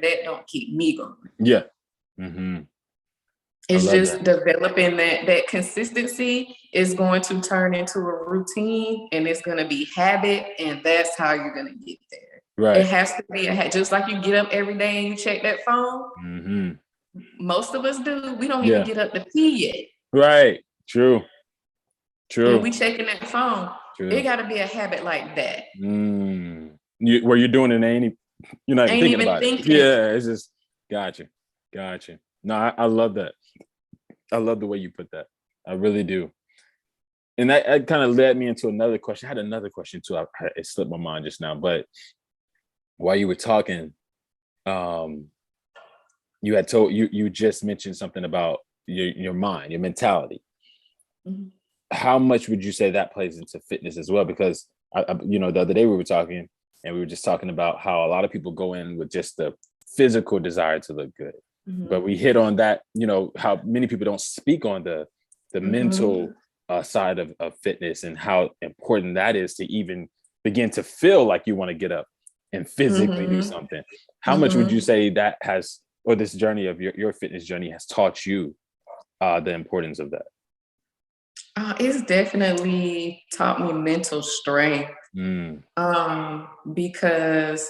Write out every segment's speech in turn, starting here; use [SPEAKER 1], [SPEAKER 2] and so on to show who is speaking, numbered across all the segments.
[SPEAKER 1] that don't keep me going.
[SPEAKER 2] Yeah. Mm-hmm.
[SPEAKER 1] It's just developing that consistency is going to turn into a routine, and it's going to be habit, and that's how you're going to get there.
[SPEAKER 2] Right.
[SPEAKER 1] It has to be just like you get up every day and you check that phone.
[SPEAKER 2] Mm-hmm.
[SPEAKER 1] Most of us do. We don't even get up to pee yet.
[SPEAKER 2] Right. True.
[SPEAKER 1] And we checking that phone.
[SPEAKER 2] True.
[SPEAKER 1] It got to be a habit like that.
[SPEAKER 2] Where you're doing it, you're not even thinking about it. Yeah, it's just gotcha. No, I love that. I love the way you put that. I really do. And that kind of led me into another question. I had another question too. It slipped my mind just now, but while you were talking, you had told you just mentioned something about your mind, your mentality. Mm-hmm. How much would you say that plays into fitness as well? Because the other day we were talking, and we were just talking about how a lot of people go in with just the physical desire to look good. Mm-hmm. But we hit on that, how many people don't speak on the mm-hmm. mental side of fitness, and how important that is to even begin to feel like you want to get up and physically mm-hmm. do something. How mm-hmm. much would you say that has, or this journey of your fitness journey has taught you the importance of that?
[SPEAKER 1] It's definitely taught me mental strength. Because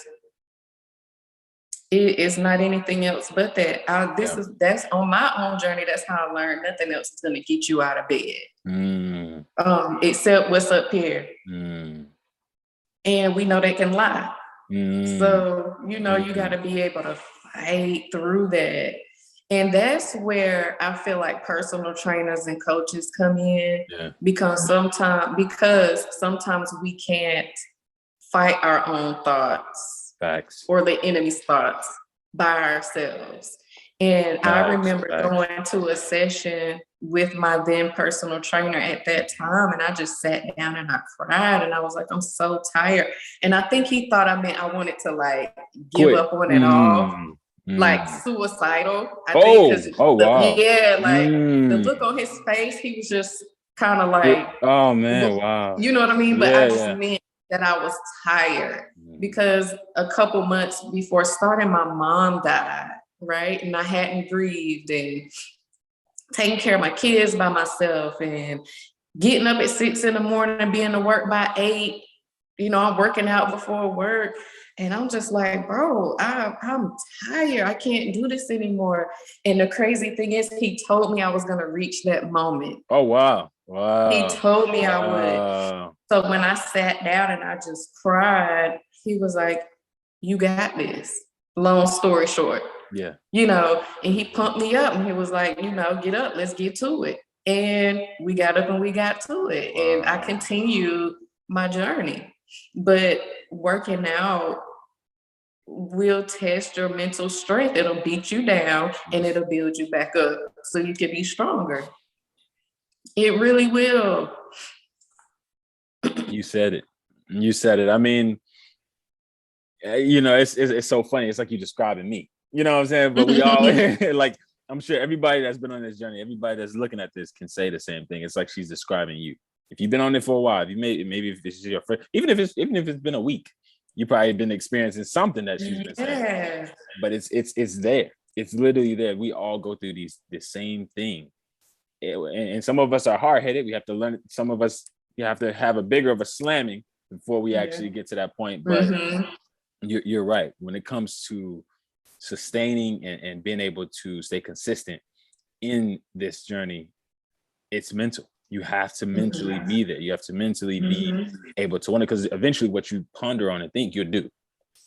[SPEAKER 1] it is not anything else but that. That's on my own journey. That's how I learned nothing else is going to get you out of bed, except what's up here. And we know they can lie. So, you got to be able to fight through that. And that's where I feel like personal trainers and coaches come in, because sometimes we can't fight our own thoughts.
[SPEAKER 2] Facts.
[SPEAKER 1] Or the enemy's thoughts by ourselves. And I remember going to a session with my then personal trainer at that time, and I just sat down and I cried, and I was like, I'm so tired. And I think he thought I meant I wanted to give up on it all. Like suicidal. I think.
[SPEAKER 2] Wow.
[SPEAKER 1] The look on his face, he was just kind of like,
[SPEAKER 2] oh man, wow.
[SPEAKER 1] You know what I mean? But I just meant that I was tired, because a couple months before starting, my mom died, right? And I hadn't grieved and taking care of my kids by myself, and getting up at 6 a.m. and being to work by 8. I'm working out before work. And I'm just like, bro, I'm tired. I can't do this anymore. And the crazy thing is, he told me I was going to reach that moment.
[SPEAKER 2] Oh, wow.
[SPEAKER 1] He told me I would. So when I sat down and I just cried, he was like, you got this. Long story short.
[SPEAKER 2] Yeah.
[SPEAKER 1] And he pumped me up, and he was like, get up, let's get to it. And we got up and we got to it. Wow. And I continued my journey. But working out will test your mental strength. It'll beat you down and it'll build you back up so you can be stronger. It really will.
[SPEAKER 2] You said it. I mean, it's so funny. It's like you describing me. You know what I'm saying? But we all like, I'm sure everybody that's been on this journey, everybody that's looking at this can say the same thing. It's like she's describing you. If you've been on it for a while, maybe if this is your first, even if it's been a week, you probably been experiencing something that she's been saying. But it's there. It's literally there. We all go through the same thing. And some of us are hard-headed. We have to learn. Some of us, you have to have a bigger of a slamming before we actually get to that point. But you're right. When it comes to sustaining and being able to stay consistent in this journey, it's mental. You have to mentally be there. You have to mentally be able to want it, because eventually what you ponder on and think, you'll do.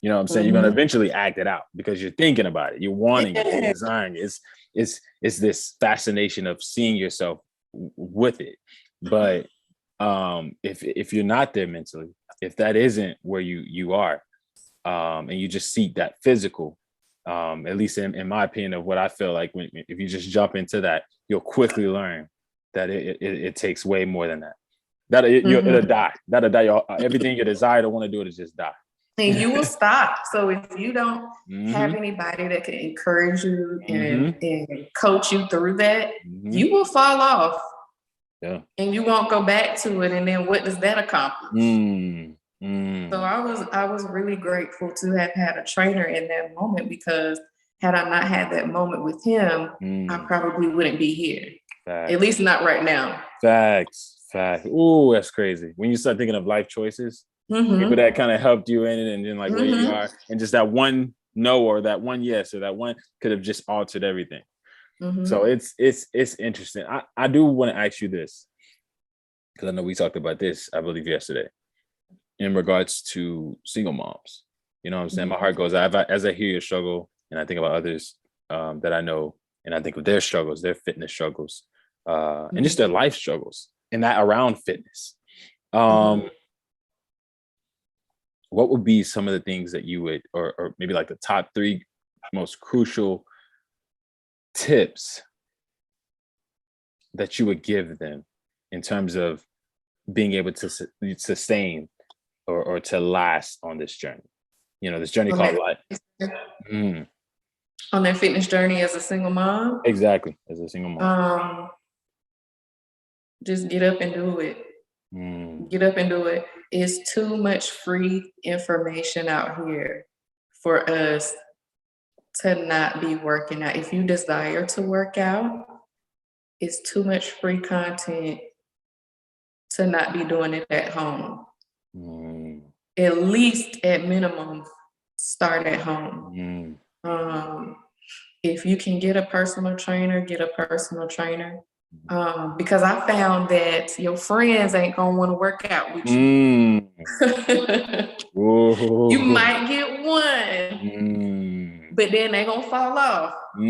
[SPEAKER 2] You know what I'm saying? You're going to eventually act it out because you're thinking about it. You're wanting it. You're desiring it. It's this fascination of seeing yourself with it. But if you're not there mentally, if that isn't where you are, and you just seek that physical, at least in my opinion of what I feel like, if you just jump into that, you'll quickly learn that it takes way more than that. It'll die. That'll die. Everything you desire to want to do, it'll just die.
[SPEAKER 1] And you will stop. So if you don't have anybody that can encourage you and coach you through that, you will fall off.
[SPEAKER 2] Yeah.
[SPEAKER 1] And you won't go back to it. And then what does that accomplish? So I was really grateful to have had a trainer in that moment, because had I not had that moment with him, I probably wouldn't be here. Facts. At least not right now.
[SPEAKER 2] Facts. Ooh, that's crazy. When you start thinking of life choices, people that kind of helped you in it, and then like where you are, and just that one no or that one yes or that one could have just altered everything. So it's interesting. I do want to ask you this, because I know we talked about this, I believe, yesterday, in regards to single moms. You know what I'm saying? My heart goes out as I hear your struggle, and I think about others that I know, and I think of their struggles, their fitness struggles, and just their life struggles, and that around fitness. What would be some of the things that you would, or maybe like the top 3 most crucial tips that you would give them in terms of being able to sustain or to last on this journey? You know, this journey called life.
[SPEAKER 1] On their fitness journey as a single mom?
[SPEAKER 2] Exactly, as a single mom.
[SPEAKER 1] Just get up and do it. Get up and do it. It's too much free information out here for us to not be working out. If you desire to work out, it's too much free content to not be doing it at home. At least, at minimum, start at home. If you can get a personal trainer, get a personal trainer. Because I found that your friends ain't gonna want to work out with you. You might get one, but then they gonna fall off. So,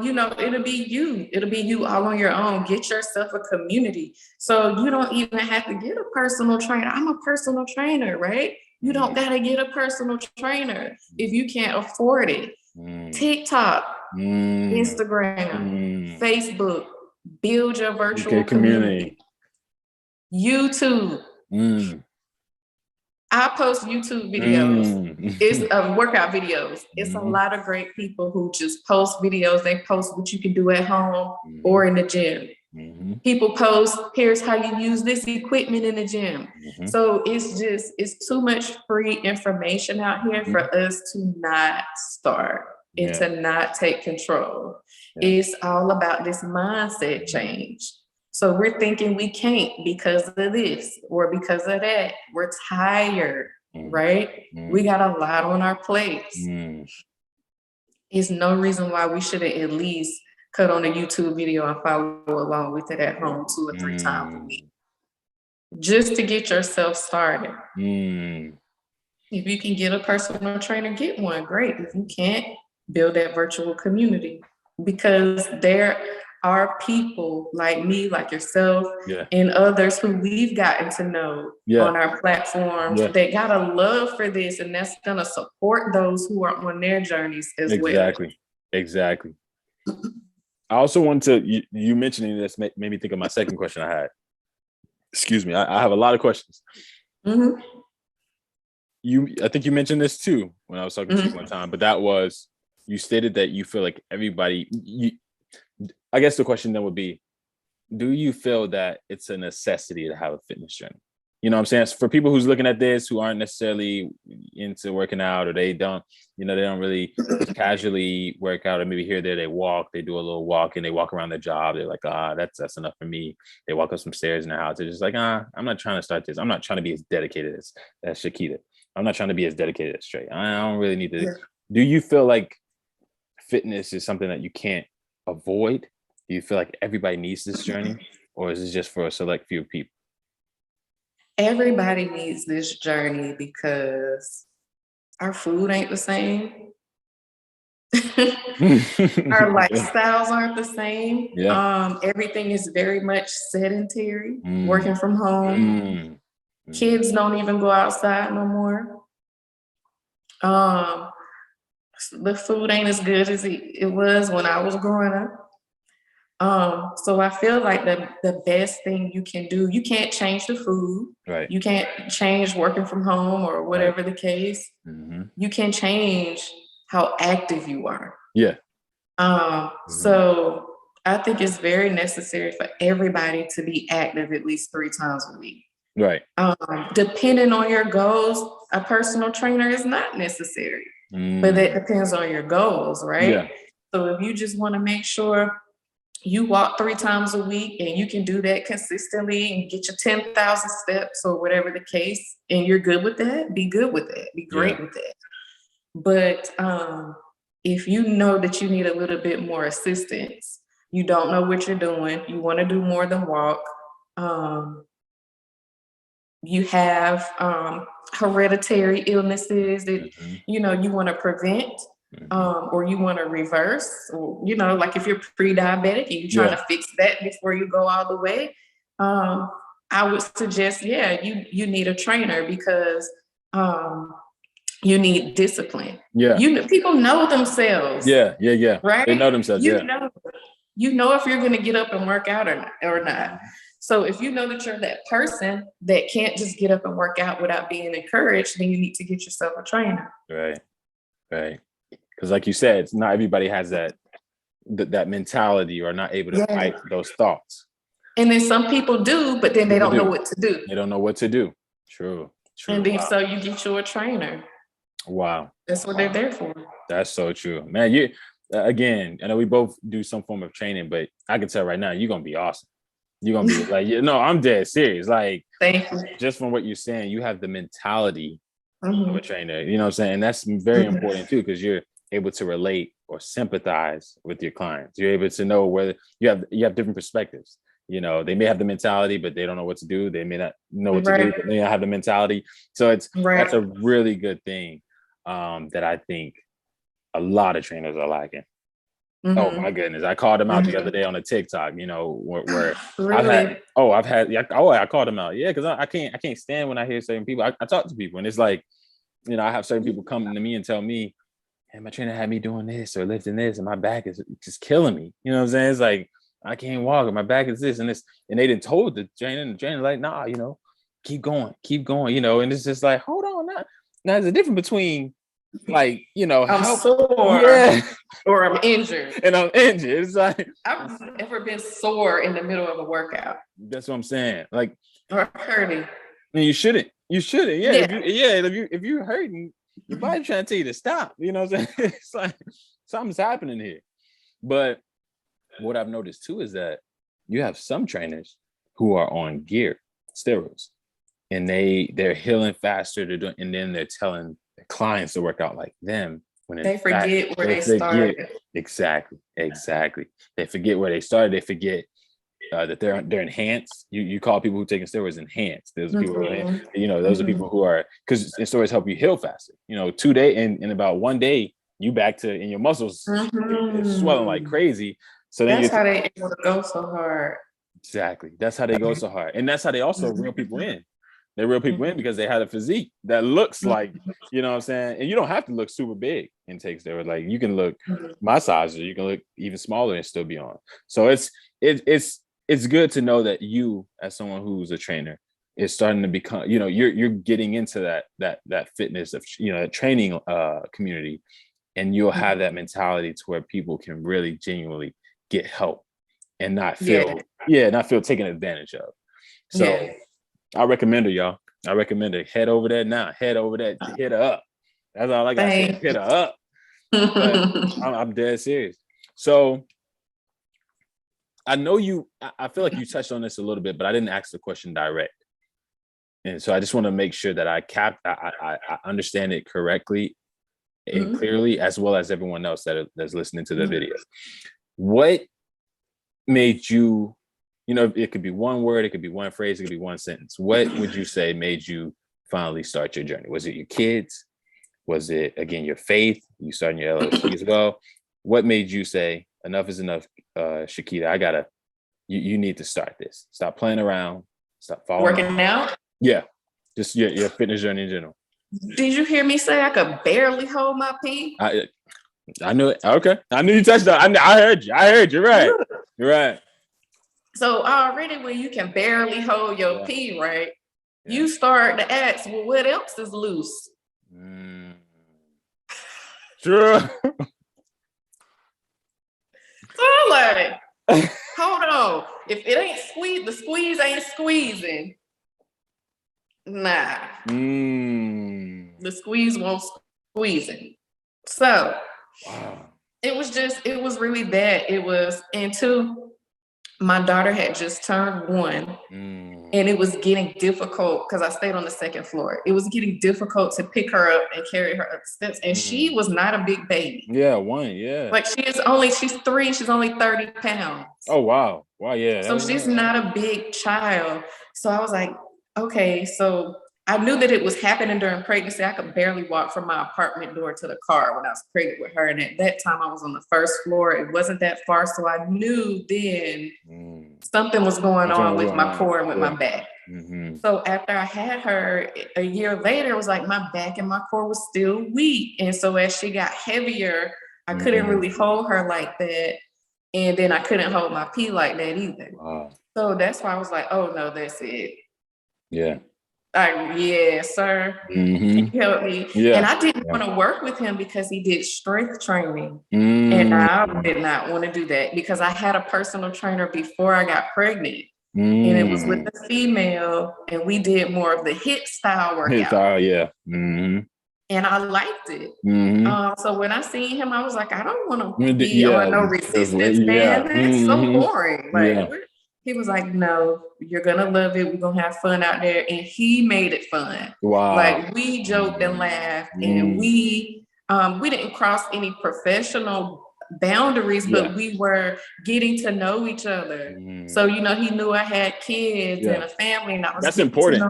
[SPEAKER 1] you know, it'll be you all on your own. Get yourself a community. So you don't even have to get a personal trainer. I'm a personal trainer, right? You don't gotta get a personal trainer if you can't afford it. TikTok, Instagram, Facebook, build your virtual community. YouTube. I post YouTube videos. It's workout videos. It's a lot of great people who just post videos. They post what you can do at home or in the gym. People post, here's how you use this equipment in the gym. So it's too much free information out here for us to not start and to not take control. It's all about this mindset change. So we're thinking we can't because of this or because of that. We're tired, right? We got a lot on our plates. It's no reason why we shouldn't at least cut on a YouTube video and follow along with it at home 2 or 3 times a week. Just to get yourself started. If you can get a personal trainer, get one. Great. If you can't, build that virtual community. Because there are people like me, like yourself, and others who we've gotten to know on our platforms that got a love for this, and that's going to support those who are on their journeys as well.
[SPEAKER 2] Exactly. I also want to, you mentioning this made me think of my second question I had. Excuse me, I have a lot of questions. I think you mentioned this too when I was talking to you one time, but that was, you stated that you feel like everybody, I guess the question then would be, do you feel that it's a necessity to have a fitness journey? You know what I'm saying? For people who's looking at this, who aren't necessarily into working out, or they don't really casually work out, or maybe here or there they walk, they do a little walk and they walk around their job. They're like, that's enough for me. They walk up some stairs in their house. They're just like, I'm not trying to start this. I'm not trying to be as dedicated as Shakita. I'm not trying to be as dedicated as Trey. I don't really need to. Do you feel like fitness is something that you can't avoid? Do you feel like everybody needs this journey, or is it just for a select few people?
[SPEAKER 1] Everybody needs this journey because our food ain't the same. Our lifestyles aren't the same. Everything is very much sedentary, working from home. Kids don't even go outside no more. The food ain't as good as it was when I was growing up. So I feel like the best thing you can do, you can't change the food. Right. You can't change working from home or whatever the case. You can change how active you are. So I think it's very necessary for everybody to be active at least 3 times a week.
[SPEAKER 2] Right.
[SPEAKER 1] Depending on your goals, a personal trainer is not necessary, but that depends on your goals, right?
[SPEAKER 2] Yeah.
[SPEAKER 1] So if you just want to make sure you walk 3 times a week and you can do that consistently and get your 10,000 steps or whatever the case, and you're good with that, be good with that, be great with that. But if you know that you need a little bit more assistance, you don't know what you're doing, you want to do more than walk, you have hereditary illnesses that you want to prevent, or you want to reverse, or like if you're pre-diabetic and you're trying to fix that before you go all the way, I would suggest you need a trainer, because you need discipline. People know themselves.
[SPEAKER 2] Right? They know themselves.
[SPEAKER 1] You know if you're going to get up and work out or not. So if you know that you're that person that can't just get up and work out without being encouraged, then you need to get yourself a trainer.
[SPEAKER 2] Right. Because like you said, not everybody has that mentality, or not able to fight those thoughts.
[SPEAKER 1] And then some people do, but then they don't know what to do.
[SPEAKER 2] They don't know what to do. True.
[SPEAKER 1] And then so you get you a trainer.
[SPEAKER 2] Wow.
[SPEAKER 1] That's what they're there for.
[SPEAKER 2] That's so true. Man, you again, I know we both do some form of training, but I can tell right now you're gonna be awesome. You're gonna be like, I'm dead serious. Like,
[SPEAKER 1] thank you.
[SPEAKER 2] Just from what you're saying, you have the mentality of a trainer. You know what I'm saying? And that's very important too, because you're able to relate or sympathize with your clients. You're able to know whether you have different perspectives. They may have the mentality, but they don't know what to do. They may not know what to do, but they don't have the mentality. So that's a really good thing that I think a lot of trainers are lacking. Oh my goodness. I called him out the other day on a TikTok, where
[SPEAKER 1] really?
[SPEAKER 2] I called him out. Yeah. Cause I can't stand when I hear certain people. I talk to people and it's like, I have certain people come to me and tell me, hey, my trainer had me doing this or lifting this and my back is just killing me. You know what I'm saying? It's like, I can't walk and my back is this and this. And they didn't told the trainer like, nah, keep going. And it's just like, hold on. Now there's a difference between like,
[SPEAKER 1] I'm sore or I'm injured.
[SPEAKER 2] And I'm injured. It's like,
[SPEAKER 1] I've never been sore in the middle of a workout.
[SPEAKER 2] That's what I'm saying. Like,
[SPEAKER 1] or hurting.
[SPEAKER 2] And you shouldn't. Yeah. If you're hurting, your body trying to tell you to stop. You know what I'm saying? It's like something's happening here. But what I've noticed too is that you have some trainers who are on steroids, and they're healing faster. And then they're telling their clients to work out like them when
[SPEAKER 1] they forget where they started.
[SPEAKER 2] Exactly. They forget where they started. They forget that they're enhanced. You call people who taking steroids enhanced. Those are people those are people who are, because steroids help you heal faster. 2 days in about 1 day, you back to, and your muscles is swelling like crazy. So then
[SPEAKER 1] that's how they able to go so hard.
[SPEAKER 2] Exactly. That's how they go so hard. And that's how they also reel people in. They reel people in because they had a physique that looks like, you know what I'm saying? And you don't have to look super big and take steroids. Like you can look my size, or you can look even smaller and still be on. So it's good to know that you, as someone who's a trainer, is starting to become, you're getting into that fitness of, training community, and you'll have that mentality to where people can really genuinely get help and not feel taken advantage of. So I recommend her, y'all. I recommend her. Head over there now. Head over there. Hit her up. That's all I got to say. Hit her up. But I'm dead serious. So I know I feel like you touched on this a little bit, but I didn't ask the question direct. And so I just want to make sure that I understand it correctly and clearly, as well as everyone else that's listening to the video. What made you, it could be one word, it could be one phrase, it could be one sentence. What would you say made you finally start your journey? Was it your kids? Was it, again, your faith? You starting your LLC as well? What made you say, enough is enough, Shakita, you need to start this. Stop playing around. Stop following.
[SPEAKER 1] Working out?
[SPEAKER 2] Yeah. Just your fitness journey in general.
[SPEAKER 1] Did you hear me say I could barely hold my pee?
[SPEAKER 2] I knew it. Okay. I knew you touched on. I heard you. You're right. You're right.
[SPEAKER 1] So already when you can barely hold your pee, right? Yeah. You start to ask, well, what else is loose?
[SPEAKER 2] True.
[SPEAKER 1] So I'm like, hold on. If it ain't the squeeze ain't squeezing, Nah.
[SPEAKER 2] The
[SPEAKER 1] squeeze won't squeezing. So
[SPEAKER 2] wow.
[SPEAKER 1] it was really bad. It was, and two, my daughter had just turned 1. And it was getting difficult because I stayed on the second floor. It was getting difficult to pick her up and carry her up the steps. And she was not a big baby.
[SPEAKER 2] Yeah, 1, yeah.
[SPEAKER 1] Like she's 3, she's only 30 pounds.
[SPEAKER 2] Oh, wow. Wow, yeah.
[SPEAKER 1] So she's not a big child. So I was like, okay, so I knew that it was happening during pregnancy. I could barely walk from my apartment door to the car when I was pregnant with her. And at that time, I was on the first floor. It wasn't that far. So I knew then something was going on with my core and with my back. So after I had her a year later, it was like my back and my core was still weak. And so as she got heavier, I couldn't really hold her like that. And then I couldn't hold my pee like that either. Wow. So that's why I was like, oh no, that's it.
[SPEAKER 2] Yeah.
[SPEAKER 1] Yeah, sir. He helped me. Yeah. And I didn't want to work with him because he did strength training. And I did not want to do that because I had a personal trainer before I got pregnant. And it was with a female, and we did more of the HIIT style workout. HIIT style, yeah. And I liked it. So when I seen him, I was like, I don't want to be on no resistance band. That's so boring. Like he was like, no, you're gonna love it. We're gonna have fun out there. And he made it fun. Wow. Like we joked and laughed, and we didn't cross any professional boundaries, but we were getting to know each other. So he knew I had kids and a family, and I was important.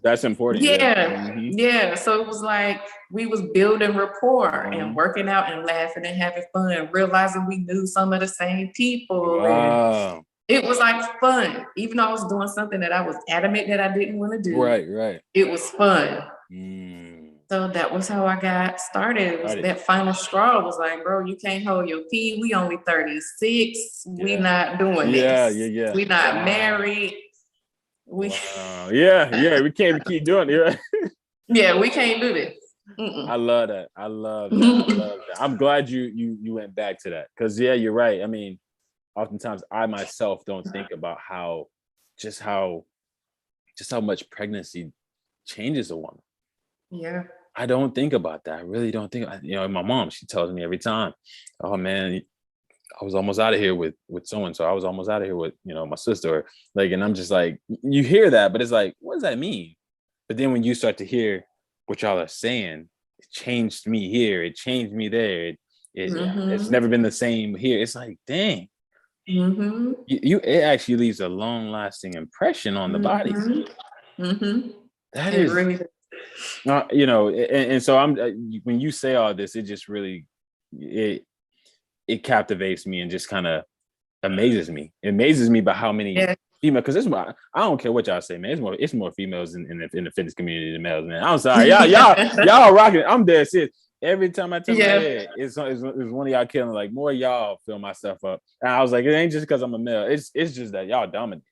[SPEAKER 1] That's important. Yeah. So it was like we was building rapport and working out and laughing and having fun, realizing we knew some of the same people. And it was like fun, even though I was doing something that I was adamant that I didn't want to do. Right. It was fun. So that was how I got started. It was that final straw. It was like, bro, you can't hold your pee. We only 36. We not doing this. Yeah. We not married. We we can't keep doing it. Yeah, we can't do this. I love that. I love that. I'm glad you went back to that. Because you're right. I mean, oftentimes I myself don't think about how much pregnancy changes a woman. Yeah. I don't think about that. I really don't think. My mom, she tells me every time, oh man, I was almost out of here with so-and-so. I was almost out of here with, my sister. Like, and I'm just like, you hear that, but it's like, what does that mean? But then when you start to hear what y'all are saying, it changed me here. It changed me there. It's never been the same here. It's like, dang. It actually leaves a long-lasting impression on the body. That is really. And so I'm when you say all this, it just really it captivates me and just kind of amazes me. It amazes me by how many female, because I don't care what y'all say, man. It's more females in the fitness community than males, man. I'm sorry, y'all rocking it. I'm dead serious. Every time I turn my head, it's one of y'all killing. Like more y'all fill my stuff up, and I was like, it ain't just because I'm a male. It's just that y'all dominate.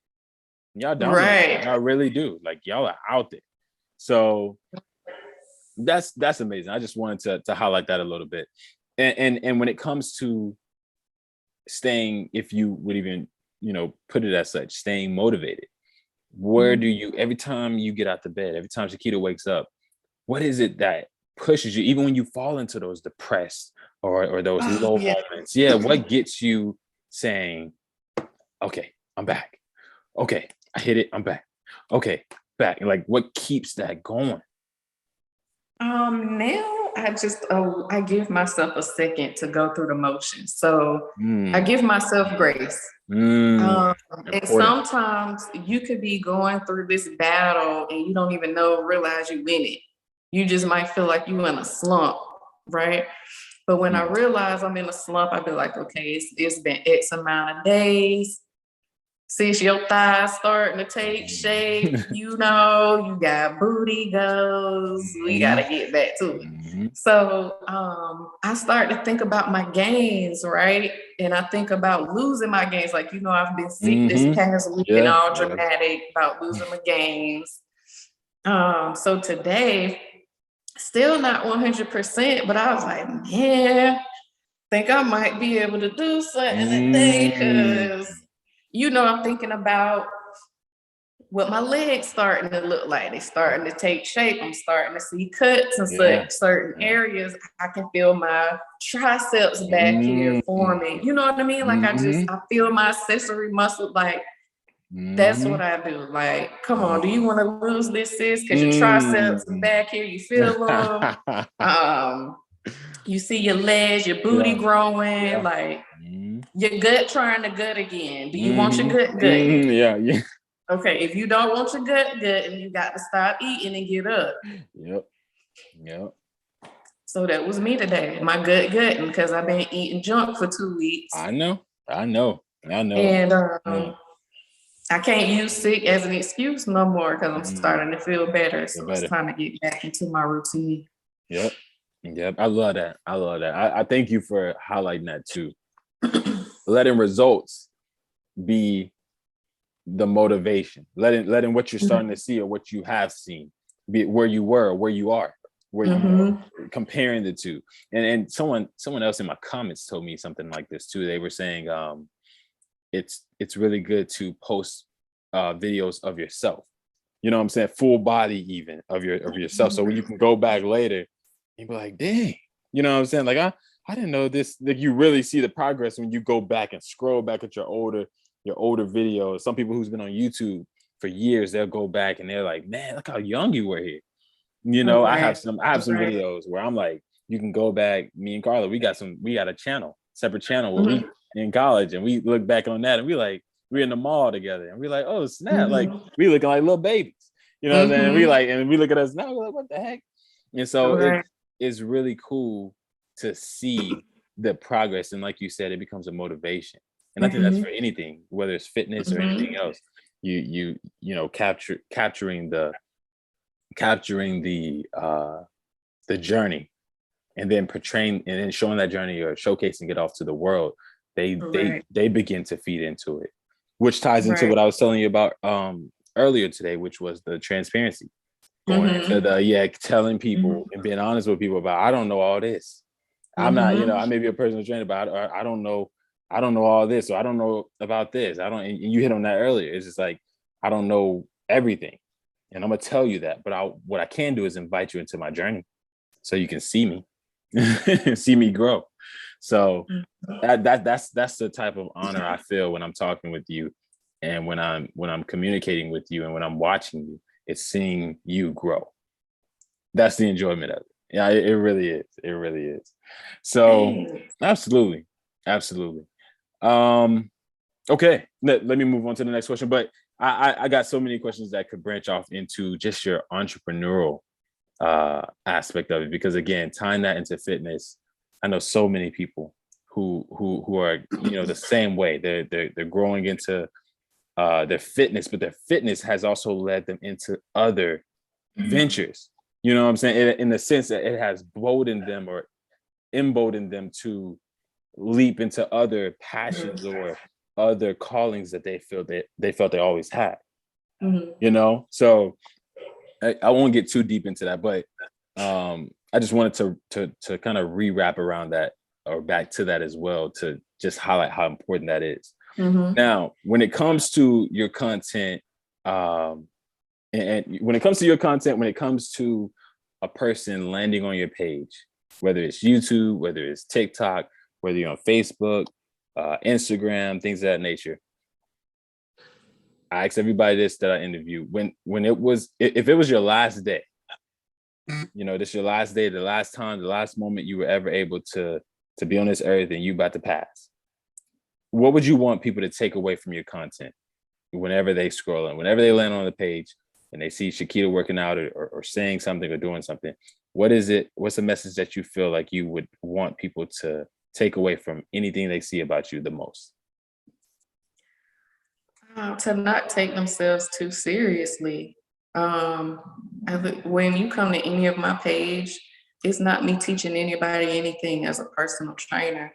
[SPEAKER 1] Right. Y'all really do. Like y'all are out there. So that's amazing. I just wanted to highlight that a little bit. And when it comes to staying, if you would even, put it as such, staying motivated, where do you, every time you get out the bed, every time Shakita wakes up, what is it that pushes you, even when you fall into those depressed or those low moments? Yeah. What gets you saying, okay, I'm back. Okay, I hit it. I'm back. Okay, back. Like what keeps that going? Now I give myself a second to go through the motions. So I give myself grace. And sometimes you could be going through this battle and you don't even realize you win it. You just might feel like you're in a slump, right? But when I realize I'm in a slump, I be like, okay, it's been X amount of days. Since your thighs starting to take shape, you got booty goals. We got to get back to it. So I start to think about my gains, right? And I think about losing my gains. Like, I've been sick this past week and all dramatic about losing my gains. So today, still not 100%, but I was like, man, think I might be able to do something today because I'm thinking about what my legs starting to look like. They starting to take shape. I'm starting to see cuts in certain areas. I can feel my triceps back here forming. You know what I mean? Like I feel my accessory muscle. Like that's what I do. Like, come on, do you want to lose this, sis? Because your triceps back here, you feel them. You see your legs, your booty growing, like your gut trying to gut again. Do you want your gut gut?
[SPEAKER 2] Yeah.
[SPEAKER 1] Okay, if you don't want your gut gut, and you got to stop eating and get up.
[SPEAKER 2] Yep.
[SPEAKER 1] So that was me today. My gut gutting because I've been eating junk for 2 weeks.
[SPEAKER 2] I know.
[SPEAKER 1] And I can't use sick as an excuse no more because I'm starting to feel better. So it's time to get back into my routine.
[SPEAKER 2] Yep. I love that. I thank you for highlighting that too. Letting results be the motivation. Letting what you're starting to see or what you have seen be where you were, or where you are, where you are, comparing the two. And someone else in my comments told me something like this too. They were saying it's really good to post videos of yourself. You know what I'm saying? Full body even of yourself. So when you can go back later and be like, dang, you know what I'm saying? Like I didn't know this. Like you really see the progress when you go back and scroll back at your older videos. Some people who's been on YouTube for years, they'll go back and they're like, man, look how young you were here. You know, I have some videos where I'm like, you can go back. Me and Carla, we got a separate channel where we in college, and we look back on that and we're in the mall together, and we're like, oh snap, like we looking like little babies. You know what I'm saying? And we look at us now, we're like, what the heck? And so it's really cool to see the progress, and like you said, it becomes a motivation. And I think that's for anything, whether it's fitness or anything else. You know, capturing the journey, and then portraying and then showing that journey or showcasing it off to the world. They begin to feed into it, which ties into what I was telling you about earlier today, which was the transparency. Going into the telling people and being honest with people about, I don't know all this. I'm not, I may be a personal trainer, but I don't know all this, or I don't know about this. And you hit on that earlier. It's just like, I don't know everything. And I'm gonna tell you that. But what I can do is invite you into my journey so you can see me, see me grow. So that's the type of honor I feel when I'm talking with you, and when I'm communicating with you, and when I'm watching you. It's seeing you grow. That's the enjoyment of it. Yeah, it really is. It really is. So absolutely. Okay, let me move on to the next question. But I got so many questions that could branch off into just your entrepreneurial aspect of it, because again, tying that into fitness, I know so many people who are the same way. They're growing into their fitness, but their fitness has also led them into other ventures. You know what I'm saying? In the sense that it has emboldened them to leap into other passions or other callings that they felt they always had. So I won't get too deep into that, but I just wanted to kind of re-wrap around that, or back to that as well, to just highlight how important that is. Now, when it comes to your content, and when it comes to a person landing on your page, whether it's YouTube, whether it's TikTok, whether you're on Facebook, Instagram, things of that nature, I ask everybody this that I interview, if it was your last day, this your last day, the last time, the last moment you were ever able to be on this earth, and you about to pass, what would you want people to take away from your content whenever they scroll and whenever they land on the page and they see Shakita working out or saying something or doing something? What's the message that you feel like you would want people to take away from anything they see about you the most?
[SPEAKER 1] To not take themselves too seriously. When you come to any of my page, it's not me teaching anybody anything as a personal trainer.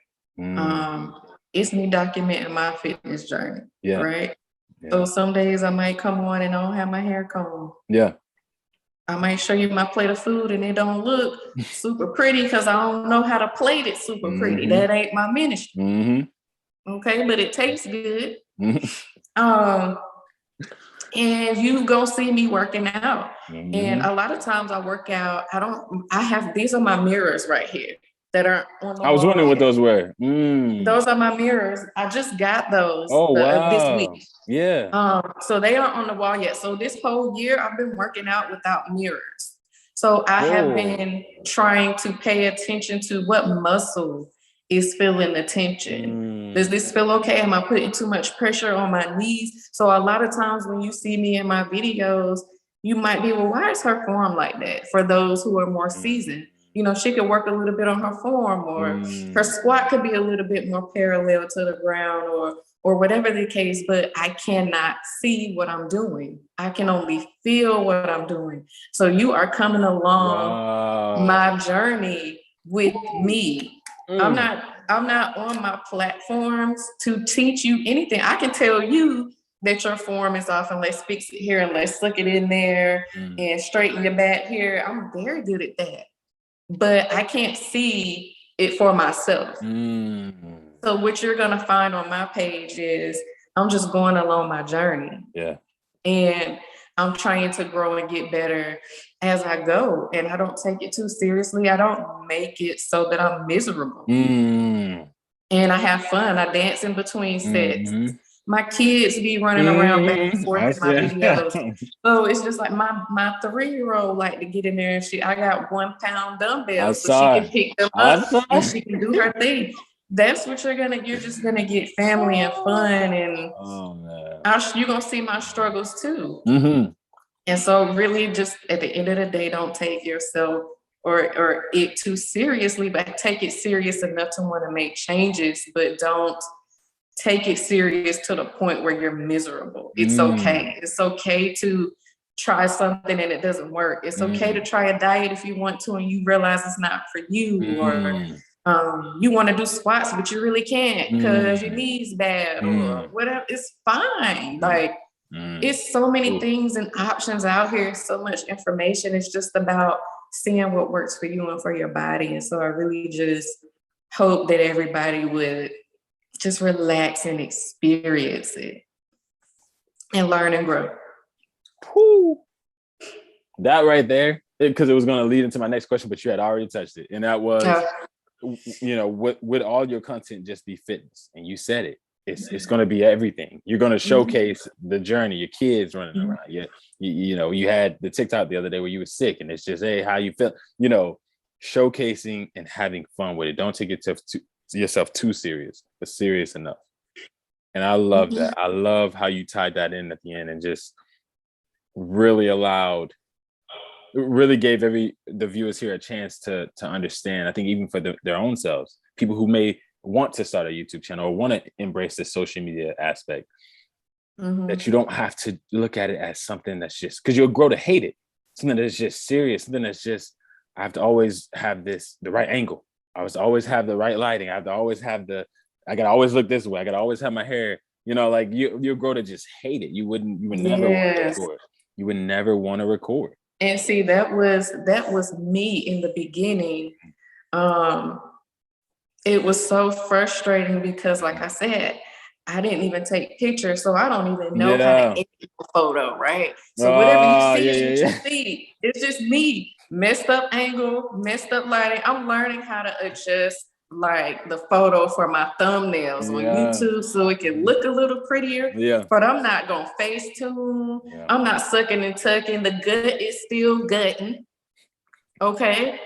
[SPEAKER 1] It's me documenting my fitness journey, right? Yeah. So some days I might come on and I don't have my hair combed.
[SPEAKER 2] Yeah.
[SPEAKER 1] I might show you my plate of food and it don't look super pretty because I don't know how to plate it super pretty. That ain't my ministry. Okay, but it tastes good. and you gonna see me working out. And a lot of times I work out, these are my mirrors right here that are on the wall.
[SPEAKER 2] I was wondering what those were.
[SPEAKER 1] Those are my mirrors. I just got those this week.
[SPEAKER 2] Yeah.
[SPEAKER 1] So they aren't on the wall yet. So this whole year I've been working out without mirrors. So I have been trying to pay attention to what muscle is feeling the tension. Does this feel okay? Am I putting too much pressure on my knees? So a lot of times when you see me in my videos, you might be, well, why is her form like that? For those who are more seasoned, you know, she could work a little bit on her form, or her squat could be a little bit more parallel to the ground, or whatever the case, but I cannot see what I'm doing. I can only feel what I'm doing. So you are coming along my journey with me. I'm not on my platforms to teach you anything. I can tell you that your form is off, and let's fix it here, and let's suck it in there and straighten your back here. I'm very good at that, but I can't see it for myself. So what you're gonna find on my page is I'm just going along my journey.
[SPEAKER 2] Yeah.
[SPEAKER 1] And I'm trying to grow and get better as I go. And I don't take it too seriously. I don't make it so that I'm miserable. And I have fun. I dance in between sets. My kids be running around back and forth in my videos. So it's just like my 3-year-old like to get in there and I got 1 pound dumbbells so she can pick them up and she can do her thing. That's what you're just gonna get family and fun, and you're gonna see my struggles too. And so really just at the end of the day, don't take yourself or it too seriously, but take it serious enough to want to make changes, but don't take it serious to the point where you're miserable. It's okay. It's okay to try something and it doesn't work. It's okay to try a diet if you want to and you realize it's not for you, or you want to do squats, but you really can't because your knees bad or whatever. It's fine. Like, it's so many things and options out here, so much information. It's just about seeing what works for you and for your body. And so I really just hope that everybody would just relax and experience it and learn and grow.
[SPEAKER 2] That right there, because it was going to lead into my next question, but you had already touched it. And that was, you know, would all your content just be fitness? And you said it. It's going to be everything. You're going to showcase the journey, your kids running around. You know, you had the TikTok the other day where you were sick, and it's just, hey, how you feel? You know, showcasing and having fun with it. Don't take yourself too serious, but serious enough. And I love that. I love how you tied that in at the end and just really gave the viewers here a chance to understand. I think even for their own selves, people who may want to start a YouTube channel or want to embrace the social media aspect, that you don't have to look at it as something that's just, because you'll grow to hate it. Something that's just serious. Something that's just, I have to always have the right angle. I was always have the right lighting. I have to always have I gotta always look this way. I gotta always have my hair, you know, like you'll grow to just hate it. You would never want to record. You would never want to record.
[SPEAKER 1] And see, that was me in the beginning. It was so frustrating because, like I said, I didn't even take pictures, so I don't even know how to edit a photo, right? So whatever you see is what you see. It's just me, messed up angle, messed up lighting. I'm learning how to adjust like the photo for my thumbnails on YouTube so it can look a little prettier. But I'm not gonna Facetune. I'm not sucking and tucking. The gut is still gutting. Okay,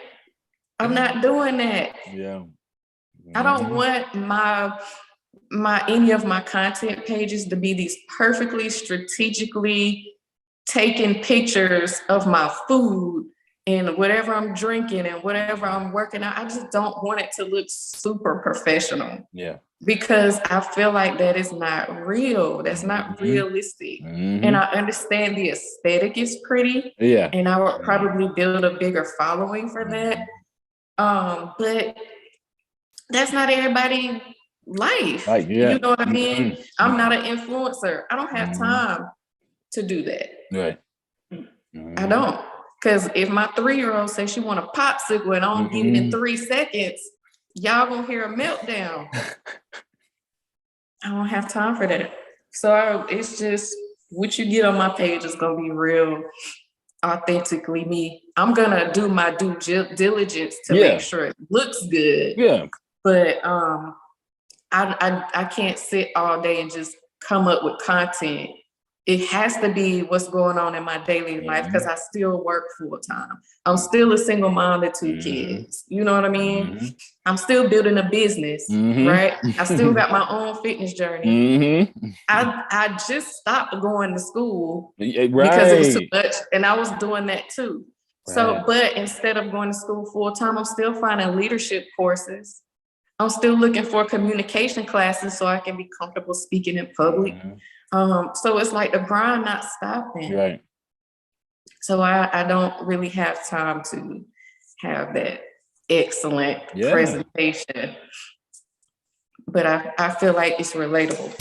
[SPEAKER 1] I'm not doing that. I don't want any of my content pages to be these perfectly strategically taken pictures of my food and whatever I'm drinking and whatever I'm working out. I just don't want it to look super professional. Because I feel like that is not real. That's not realistic. And I understand the aesthetic is pretty. And I would probably build a bigger following for that. But that's not everybody's life. You know what I mean? I'm not an influencer. I don't have time to do that. I don't. Because if my 3-year-old says she want a popsicle and I don't get it in 3 seconds, y'all gonna hear a meltdown. I don't have time for that. So it's just what you get on my page is gonna be real, authentically me. I'm gonna do my due diligence to make sure it looks good.
[SPEAKER 2] Yeah.
[SPEAKER 1] But I can't sit all day and just come up with content. It has to be what's going on in my daily life, because I still work full time. I'm still a single mom to 2 kids. You know what I mean? I'm still building a business, right? I still got my own fitness journey. I just stopped going to school because it was too much, and I was doing that too. So, but instead of going to school full time, I'm still finding leadership courses. I'm still looking for communication classes so I can be comfortable speaking in public. So it's like the grind not stopping.
[SPEAKER 2] Right.
[SPEAKER 1] So I don't really have time to have that excellent presentation, but I feel like it's relatable.